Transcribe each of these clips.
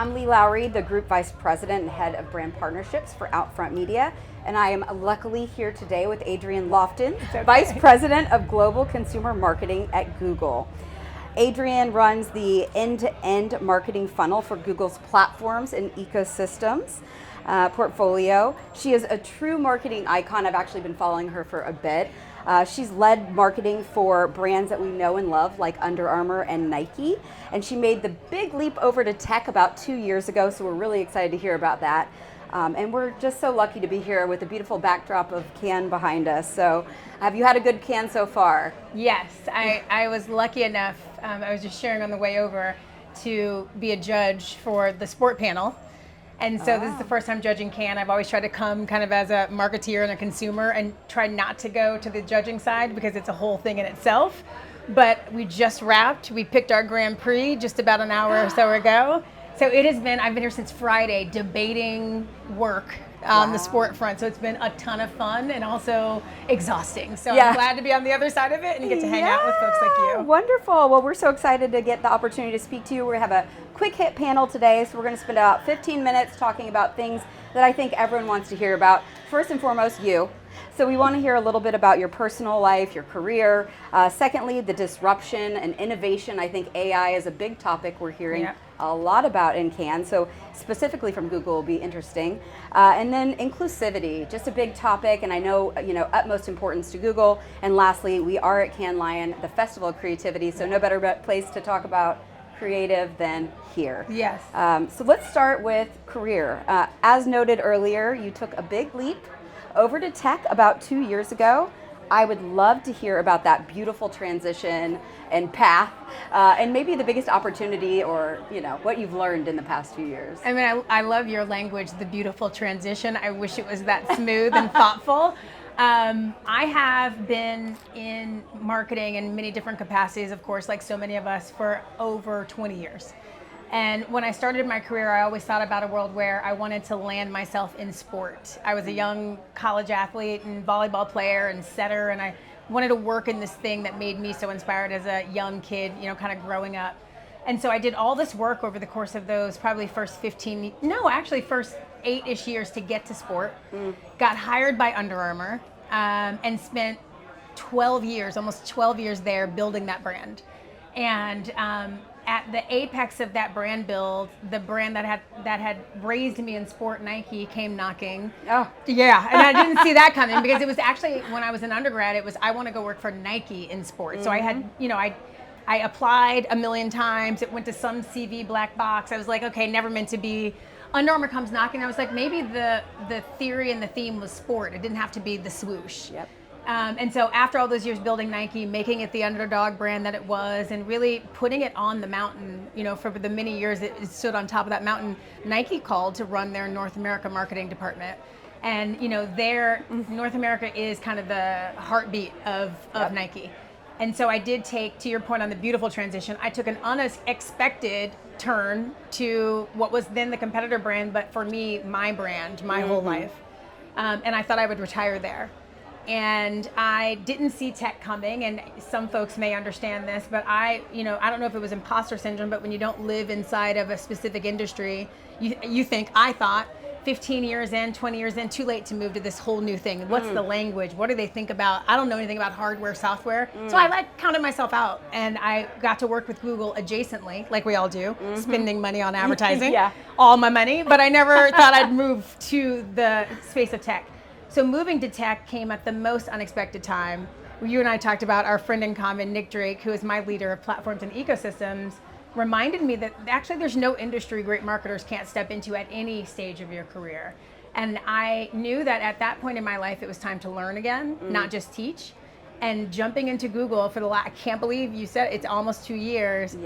I'm Lee Lowry, the Group Vice President and Head of Brand Partnerships for OUTFRONT Media, and I am luckily here today with Adrienne Lofton, Vice President of Global Consumer Marketing at Google. Adrienne runs the end-to-end marketing funnel for Google's platforms and ecosystems portfolio. She is a true marketing icon. I've actually been following her for a bit. She's led marketing for brands that we know and love like Under Armour and Nike, and she made the big leap over to tech about 2 years ago, so we're really excited to hear about that. And we're just so lucky to be here with a beautiful backdrop of Cannes behind us. So have you had a good Cannes so far? Yes, I was lucky enough, I was just sharing on the way over, to be a judge for the sport panel. And so this is the first time judging Cannes. I've always tried to come kind of as a marketeer and a consumer and try not to go to the judging side because it's a whole thing in itself. But we just wrapped. We picked our Grand Prix just about an hour or so ago. So it has been, I've been here since Friday debating work on the sport front. So it's been a ton of fun and also exhausting. So I'm glad to be on the other side of it and get to hang out with folks like you. Wonderful. Well, we're so excited to get the opportunity to speak to you. We have a quick hit panel today. So we're going to spend about 15 minutes talking about things that I think everyone wants to hear about. First and foremost, you. So we want to hear a little bit about your personal life, your career. Secondly, the disruption and innovation. I think AI is a big topic we're hearing a lot about in Cannes. So specifically from Google will be interesting. And then inclusivity, just a big topic, and I know utmost importance to Google. And lastly, we are at Cannes Lion, the Festival of Creativity. So no better place to talk about creative than here. Yes. So let's start with career. As noted earlier, you took a big leap over to tech about 2 years ago. I would love to hear about that beautiful transition and path, and maybe the biggest opportunity or what you've learned in the past few years. I mean, I love your language, the beautiful transition. I wish it was that smooth and thoughtful. I have been in marketing in many different capacities, of course, like so many of us, for over 20 years. And when I started my career, I always thought about a world where I wanted to land myself in sport. I was a young college athlete and volleyball player and setter, and I wanted to work in this thing that made me so inspired as a young kid, kind of growing up. And so I did all this work over the course of those probably first 8-ish years to get to sport. Got hired by Under Armour and spent 12 years, almost 12 years there building that brand. And at the apex of that brand build, the brand that had raised me in sport, Nike, came knocking. Oh, yeah, and I didn't see that coming because it was actually when I was an undergrad. It was I want to go work for Nike in sport. So I had, I applied a million times. It went to some CV black box. I was like, okay, never meant to be. Under Armour comes knocking. I was like, maybe the theory and the theme was sport. It didn't have to be the swoosh. Yep. And so after all those years building Nike, making it the underdog brand that it was, and really putting it on the mountain, for the many years it stood on top of that mountain, Nike called to run their North America marketing department. And, their North America is kind of the heartbeat of Nike. And so I did take, to your point on the beautiful transition, I took an unexpected turn to what was then the competitor brand, but for me, my brand, my whole life. And I thought I would retire there. And I didn't see tech coming, and some folks may understand this, but I don't know if it was imposter syndrome, but when you don't live inside of a specific industry, you think, I thought, 15 years in, 20 years in, too late to move to this whole new thing. What's the language? What do they think about? I don't know anything about hardware, software. So I counted myself out, and I got to work with Google adjacently, like we all do, spending money on advertising, all my money, but I never thought I'd move to the space of tech. So moving to tech came at the most unexpected time. You and I talked about our friend in common, Nick Drake, who is my leader of platforms and ecosystems, reminded me that actually there's no industry great marketers can't step into at any stage of your career. And I knew that at that point in my life, it was time to learn again, not just teach. And jumping into Google for I can't believe you said it's almost 2 years,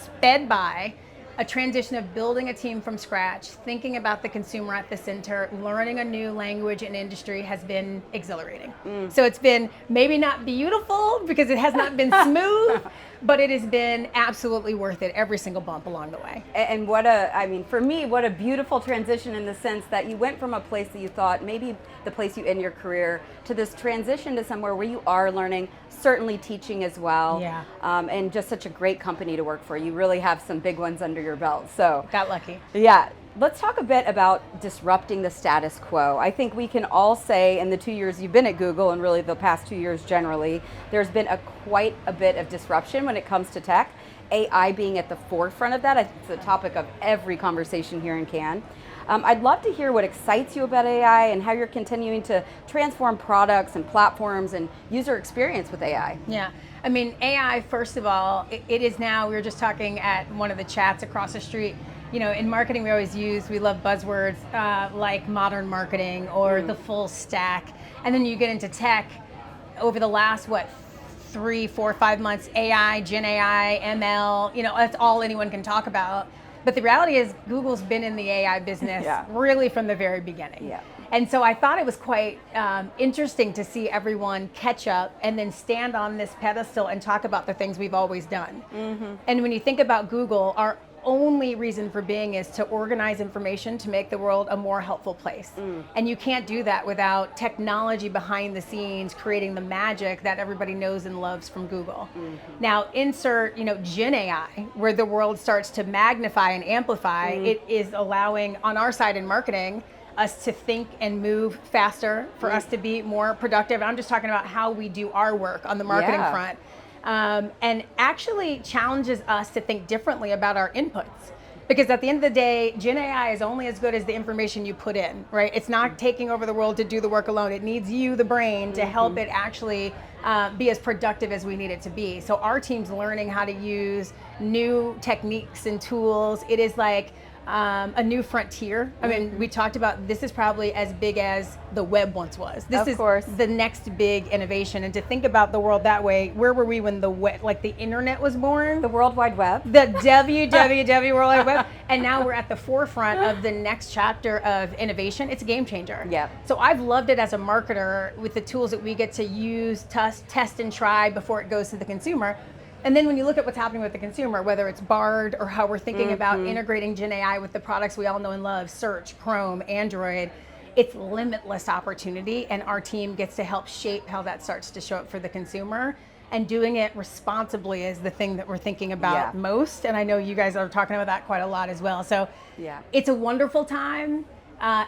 sped by. A transition of building a team from scratch, thinking about the consumer at the center, learning a new language and industry has been exhilarating. So it's been maybe not beautiful because it has not been smooth, but it has been absolutely worth it every single bump along the way. And for me, what a beautiful transition in the sense that you went from a place that you thought maybe the place you end your career to this transition to somewhere where you are learning, certainly teaching as well. Yeah. And just such a great company to work for. You really have some big ones under your belt. So got lucky. Yeah. Let's talk a bit about disrupting the status quo. I think we can all say in the 2 years you've been at Google, and really the past 2 years generally, there's been quite a bit of disruption when it comes to tech. AI being at the forefront of that. I think it's the topic of every conversation here in Cannes. I'd love to hear what excites you about AI and how you're continuing to transform products and platforms and user experience with AI. Yeah, I mean, AI, first of all, it is now, we were just talking at one of the chats across the street, you know, in marketing we love buzzwords like modern marketing or the full stack. And then you get into tech over the last, 3, 4, 5 months, AI, Gen AI, ML, you know, that's all anyone can talk about. But the reality is Google's been in the AI business really from the very beginning. Yeah. And so I thought it was quite interesting to see everyone catch up and then stand on this pedestal and talk about the things we've always done. Mm-hmm. And when you think about Google, our only reason for being is to organize information to make the world a more helpful place. And you can't do that without technology behind the scenes creating the magic that everybody knows and loves from Google. Now insert, Gen AI, where the world starts to magnify and amplify. It is allowing, on our side in marketing, us to think and move faster, for us to be more productive. I'm just talking about how we do our work on the marketing front. And actually challenges us to think differently about our inputs. Because at the end of the day, Gen AI is only as good as the information you put in, right? It's not taking over the world to do the work alone. It needs you, the brain, to help it actually be as productive as we need it to be. So our team's learning how to use new techniques and tools. It is like a new frontier. I mean, we talked about this is probably as big as the web once was. This is the next big innovation. And to think about the world that way, where were we when the internet was born? The World Wide Web. The WWW World Wide Web. And now we're at the forefront of the next chapter of innovation. It's a game changer. Yeah. So I've loved it as a marketer with the tools that we get to use, test and try before it goes to the consumer. And then when you look at what's happening with the consumer, whether it's Bard or how we're thinking about integrating Gen AI with the products we all know and love, Search, Chrome, Android, it's limitless opportunity, and our team gets to help shape how that starts to show up for the consumer. And doing it responsibly is the thing that we're thinking about most. And I know you guys are talking about that quite a lot as well. So it's a wonderful time.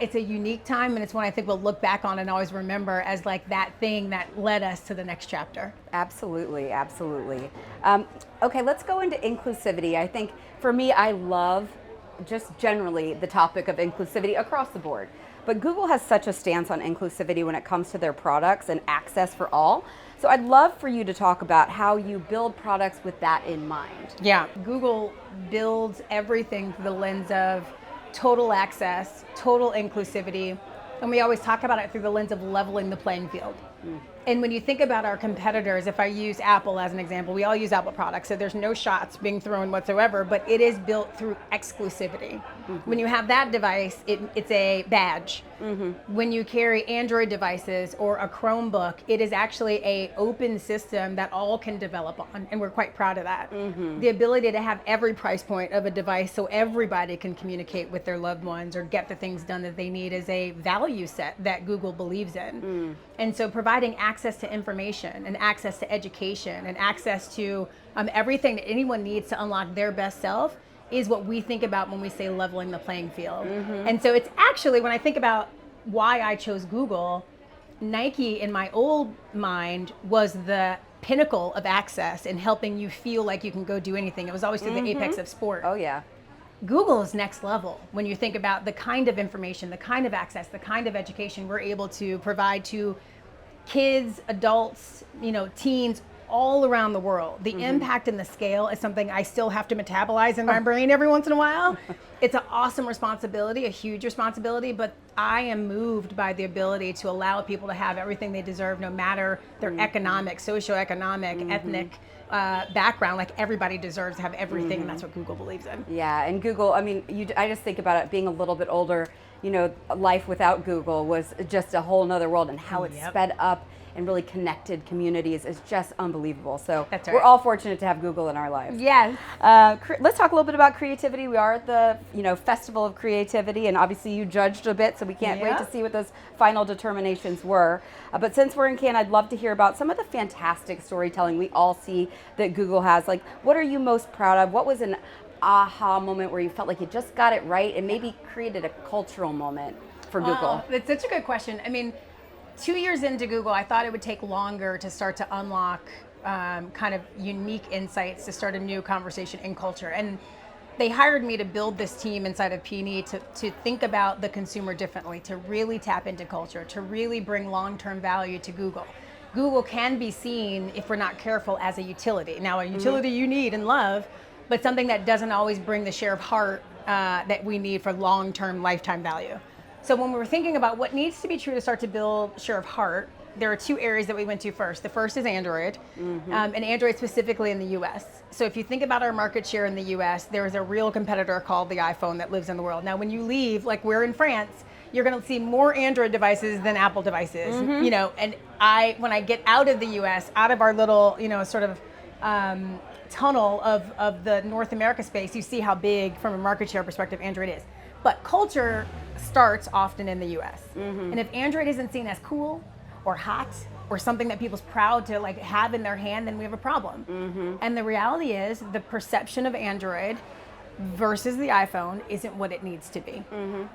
It's a unique time, and it's one I think we'll look back on and always remember as like that thing that led us to the next chapter. Absolutely, absolutely. Okay, let's go into inclusivity. I think for me, I love just generally the topic of inclusivity across the board. But Google has such a stance on inclusivity when it comes to their products and access for all. So I'd love for you to talk about how you build products with that in mind. Yeah, Google builds everything through the lens of total access, total inclusivity, and we always talk about it through the lens of leveling the playing field. And when you think about our competitors, if I use Apple as an example, we all use Apple products, so there's no shots being thrown whatsoever, but it is built through exclusivity. When you have that device, it's a badge. When you carry Android devices or a Chromebook, it is actually an open system that all can develop on, and we're quite proud of that. The ability to have every price point of a device so everybody can communicate with their loved ones or get the things done that they need is a value set that Google believes in. And so providing access to information and access to education and access to everything that anyone needs to unlock their best self is what we think about when we say leveling the playing field. And so it's actually, when I think about why I chose Google, Nike in my old mind was the pinnacle of access and helping you feel like you can go do anything. It was always through the apex of sport. Oh yeah. Google is next level when you think about the kind of information, the kind of access, the kind of education we're able to provide to kids, adults, teens all around the world. The impact and the scale is something I still have to metabolize in my brain every once in a while. It's an awesome responsibility, a huge responsibility, but I am moved by the ability to allow people to have everything they deserve, no matter their economic, socioeconomic, ethnic background. Like everybody deserves to have everything, and that's what Google believes in. Yeah, and Google, I just think about it being a little bit older. life without Google was just a whole nother world, and how it sped up and really connected communities is just unbelievable. So That's we're all fortunate to have Google in our lives. Yes. Let's talk a little bit about creativity. We are at the Festival of Creativity, and obviously you judged a bit, so we can't wait to see what those final determinations were. But since we're in Cannes, I'd love to hear about some of the fantastic storytelling we all see that Google has. Like, what are you most proud of? What was an aha moment where you felt like you just got it right and maybe created a cultural moment for Google? That's such a good question. I mean, 2 years into Google, I thought it would take longer to start to unlock kind of unique insights to start a new conversation in culture. And they hired me to build this team inside of P&E to think about the consumer differently, to really tap into culture, to really bring long-term value to Google. Google can be seen, if we're not careful, as a utility. Now, a utility you need and love, but something that doesn't always bring the share of heart that we need for long-term lifetime value. So when we were thinking about what needs to be true to start to build share of heart, there are two areas that we went to first. The first is Android, and Android specifically in the US. So if you think about our market share in the US, there is a real competitor called the iPhone that lives in the world. Now when you leave, like we're in France, you're gonna see more Android devices than Apple devices, and when I get out of the US, out of our little, sort of tunnel of the North America space, you see how big from a market share perspective Android is. But culture starts often in the US. And if Android isn't seen as cool or hot or something that people's proud to like have in their hand, then we have a problem. And the reality is the perception of Android versus the iPhone isn't what it needs to be.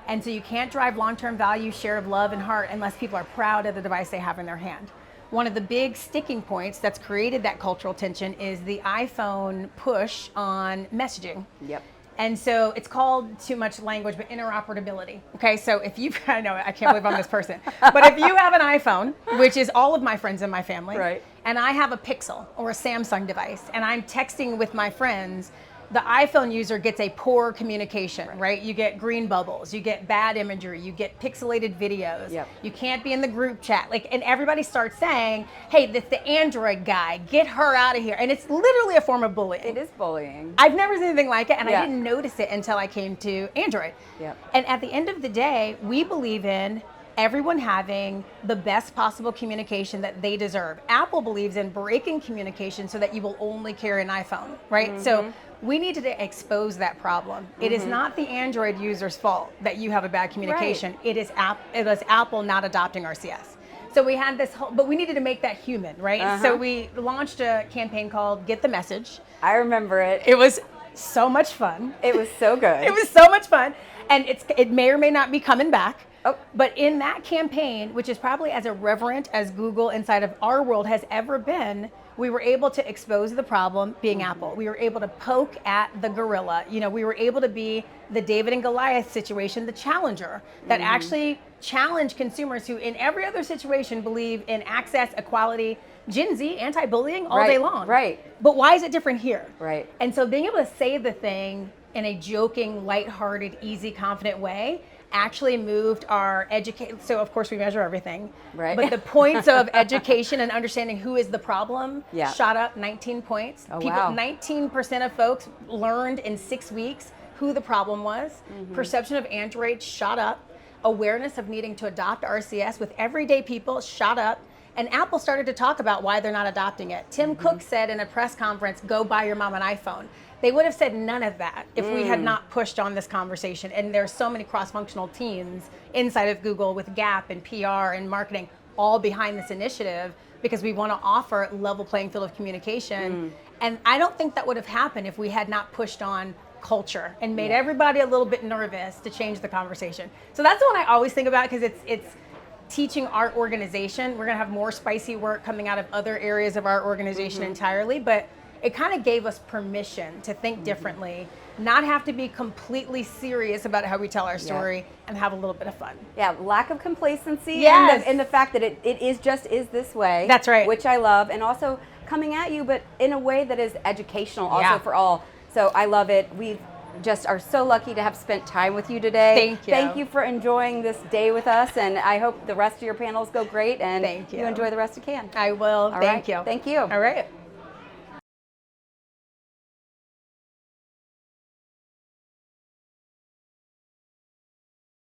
And so you can't drive long-term value, share of love and heart unless people are proud of the device they have in their hand. One of the big sticking points that's created that cultural tension is the iPhone push on messaging. And so it's called too much language, but interoperability. Okay, so if you, I know, I can't believe I'm this person, but if you have an iPhone, which is all of my friends in my family, and I have a Pixel or a Samsung device, and I'm texting with my friends, the iPhone user gets a poor communication, right? You get green bubbles, you get bad imagery, you get pixelated videos, you can't be in the group chat, and everybody starts saying, hey, that's the Android guy, get her out of here. And it's literally a form of bullying. It is bullying. I've never seen anything like it, and I didn't notice it until I came to Android. And at the end of the day, we believe in everyone having the best possible communication that they deserve. Apple believes in breaking communication so that you will only carry an iPhone, right? So we need to expose that problem. It is not the Android user's fault that you have a bad communication. It is Apple not adopting RCS. So we had this whole, but we needed to make that human, right? So we launched a campaign called Get the Message. I remember it. It was so much fun. It was so good. It was so much fun. And it may or may not be coming back. But in that campaign, which is probably as irreverent as Google inside of our world has ever been, we were able to expose the problem being Apple. We were able to poke at the gorilla. We were able to be the David and Goliath situation, the challenger that actually challenged consumers who in every other situation believe in access, equality, Gen Z, anti-bullying all day long. But why is it different here? And so being able to say the thing in a joking, lighthearted, easy, confident way actually moved our education. So of course we measure everything, but the points of education and understanding who is the problem shot up 19 points. 19% of folks learned in 6 weeks who the problem was. Perception of Android shot up. Awareness of needing to adopt RCS with everyday people shot up. And Apple started to talk about why they're not adopting it. Tim Cook said in a press conference, go buy your mom an iPhone. They would have said none of that if we had not pushed on this conversation. And there's so many cross-functional teams inside of Google with Gap and PR and marketing all behind this initiative because we want to offer level playing field of communication. And I don't think that would have happened if we had not pushed on culture and made everybody a little bit nervous to change the conversation. So that's the one I always think about because it's teaching our organization. We're going to have more spicy work coming out of other areas of our organization entirely, but it kind of gave us permission to think differently, not have to be completely serious about how we tell our story and have a little bit of fun. Lack of complacency and the fact that it is this way. That's right. Which I love, and also coming at you, but in a way that is educational also for all. So I love it. We just are so lucky to have spent time with you today. Thank you. Thank you for enjoying this day with us, and I hope the rest of your panels go great and Thank you. You enjoy the rest of Cannes. I will. Thank you. Thank you. All right.